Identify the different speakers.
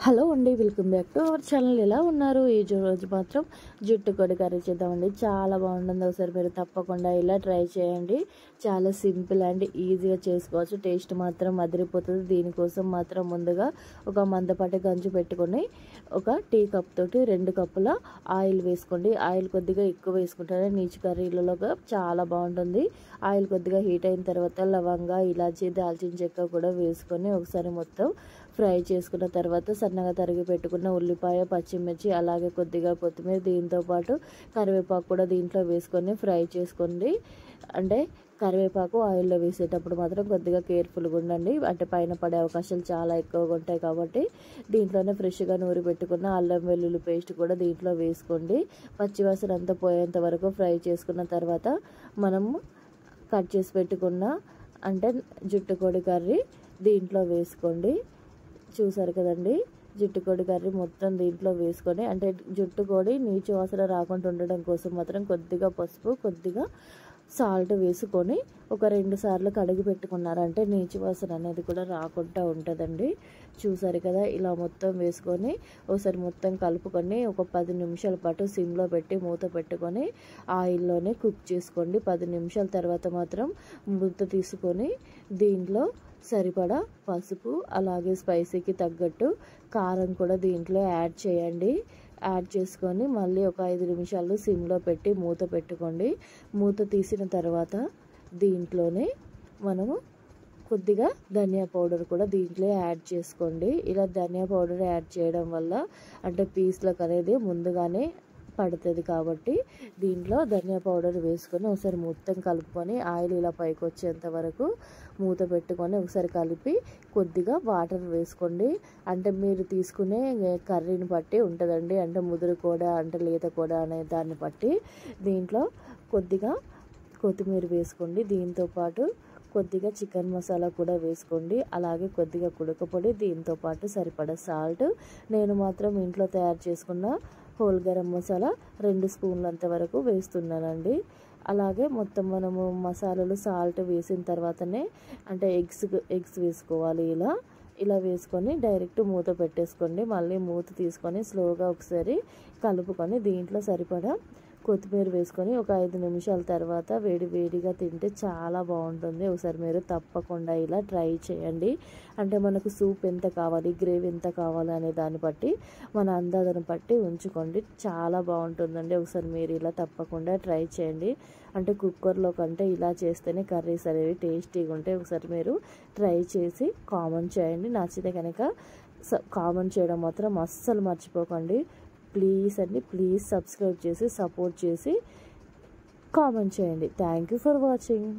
Speaker 1: Hello అండి, welcome back to our channel. ఎలా ఉన్నారు? ఈ రోజు మాత్రం జుట్టు కొడి కర్రీ చేద్దామండి. చాలా బాగుంటుంది. ఒకసారి మీరు తప్పకుండా ఇలా ట్రై చేయండి. చాలా సింపుల్ అండ్ ఈజీగా చేసుకోవచ్చు. టేస్ట్ మాత్రం అదిరిపోతుంది. దీనికోసం మాత్రం ముందుగా ఒక మందపాటి గంజు పెట్టుకొని ఒక టీ కప్ తోటి 2 కప్పుల ఆయిల్ వేసుకోండి. ఆయిల్ కొద్దిగా ఎక్కువ వేసుకుంటారే నీచు కర్రీలలో చాలా బాగుంటుంది. ఆయిల్ కొద్దిగా హీట్ అయిన తర్వాత లవంగా, ఇలాచీ, దాల్చిన చెక్క కూడా వేసుకొని ఒకసారి మొత్తం ఫ్రై చేసుకున్న తర్వాత సన్నగా తరిగి పెట్టుకున్న ఉల్లిపాయ, పచ్చిమిర్చి, అలాగే కొద్దిగా కొత్తిమీర, దీంతోపాటు కరివేపాకు కూడా దీంట్లో వేసుకొని ఫ్రై చేసుకోండి. అంటే కరివేపాకు ఆయిల్లో వేసేటప్పుడు మాత్రం కొద్దిగా కేర్ఫుల్గా ఉండండి. అంటే పైన పడే అవకాశాలు చాలా ఎక్కువగా ఉంటాయి కాబట్టి దీంట్లోనే ఫ్రెష్గా నూరి పెట్టుకున్న అల్లం వెల్లుల్లి పేస్ట్ కూడా దీంట్లో వేసుకోండి. పచ్చివాసన అంతా పోయేంత వరకు ఫ్రై చేసుకున్న తర్వాత మనము కట్ చేసి పెట్టుకున్న అంటే జుట్టు కోడి కర్రీ దీంట్లో వేసుకోండి. చూసారు కదండి, జుట్టు కోడి కర్రీ మొత్తం దీంట్లో వేసుకొని అంటే జుట్టు కోడి నీచు వాసన రాకుండా ఉండడం కోసం మాత్రం కొద్దిగా పసుపు, కొద్దిగా సాల్ట్ వేసుకొని ఒక 2 సార్లు కడిగి పెట్టుకున్నారంటే నీచు వాసన అనేది కూడా రాకుండా ఉంటుందండి. చూసారు కదా, ఇలా మొత్తం వేసుకొని ఒకసారి మొత్తం కలుపుకొని ఒక 10 నిమిషాల పాటు సిమ్లో పెట్టి మూత పెట్టుకొని ఆయిల్లోనే కుక్ చేసుకోండి. 10 నిమిషాల తర్వాత మాత్రం మూత తీసుకొని దీంట్లో సరిపడా పసుపు, అలాగే స్పైసీకి తగ్గట్టు కారం కూడా దీంట్లో యాడ్ చేయండి. యాడ్ చేసుకొని మళ్ళీ ఒక 5 నిమిషాలు సిమ్లో పెట్టి మూత పెట్టుకోండి. మూత తీసిన తర్వాత దీంట్లోనే మనము కొద్దిగా ధనియా పౌడర్ కూడా దీంట్లో యాడ్ చేసుకోండి. ఇలా ధనియా పౌడర్ యాడ్ చేయడం వల్ల అంటే పీస్లకు అనేది ముందుగానే పడుతుంది కాబట్టి దీంట్లో ధనియా పౌడర్ వేసుకొని ఒకసారి మొత్తం కలుపుకొని ఆయిల్ ఇలా పైకి వచ్చేంత వరకు మూత పెట్టుకొని ఒకసారి కలిపి కొద్దిగా వాటర్ వేసుకోండి. అంటే మీరు తీసుకునే కర్రీని బట్టి ఉంటుందండి. అంటే ముదురు కూడా అంటే లేత కూడా అనే దాన్ని బట్టి దీంట్లో కొద్దిగా కొత్తిమీర వేసుకోండి. దీంతోపాటు కొద్దిగా చికెన్ మసాలా కూడా వేసుకోండి. అలాగే కొద్దిగా కుడకపొడి, దీంతోపాటు సరిపడా సాల్ట్. నేను మాత్రం ఇంట్లో తయారు చేసుకున్న హోల్ గరం మసాలా 2 స్పూన్లంత వరకు వేస్తున్నానండి. అలాగే మొత్తం మనము మసాలాలు సాల్ట్ వేసిన తర్వాతనే అంటే ఎగ్స్ వేసుకోవాలి. ఇలా వేసుకొని డైరెక్ట్ మూత పెట్టేసుకోండి. మళ్ళీ మూత తీసుకొని స్లోగా ఒకసారి కలుపుకొని దీంట్లో సరిపడా కొత్తిమీర వేసుకొని ఒక 5 నిమిషాల తర్వాత వేడిగా తింటే చాలా బాగుంటుంది. ఒకసారి మీరు తప్పకుండా ఇలా ట్రై చేయండి. అంటే మనకు సూప్ ఎంత కావాలి, గ్రేవీ ఎంత కావాలి అనే దాన్ని బట్టి మన అందాజను బట్టి ఉంచుకోండి. చాలా బాగుంటుందండి. ఒకసారి మీరు ఇలా తప్పకుండా ట్రై చేయండి. అంటే కుక్కర్లో కంటే ఇలా చేస్తేనే కర్రీస్ అనేవి టేస్టీగా ఉంటాయి. ఒకసారి మీరు ట్రై చేసి కామెంట్ చేయండి. నచ్చితే కనుక కామెంట్ చేయడం మాత్రం అస్సలు మర్చిపోకండి. ప్లీజ్ సబ్స్క్రైబ్ చేసి సపోర్ట్ చేసి కామెంట్ చేయండి. Thank you for watching.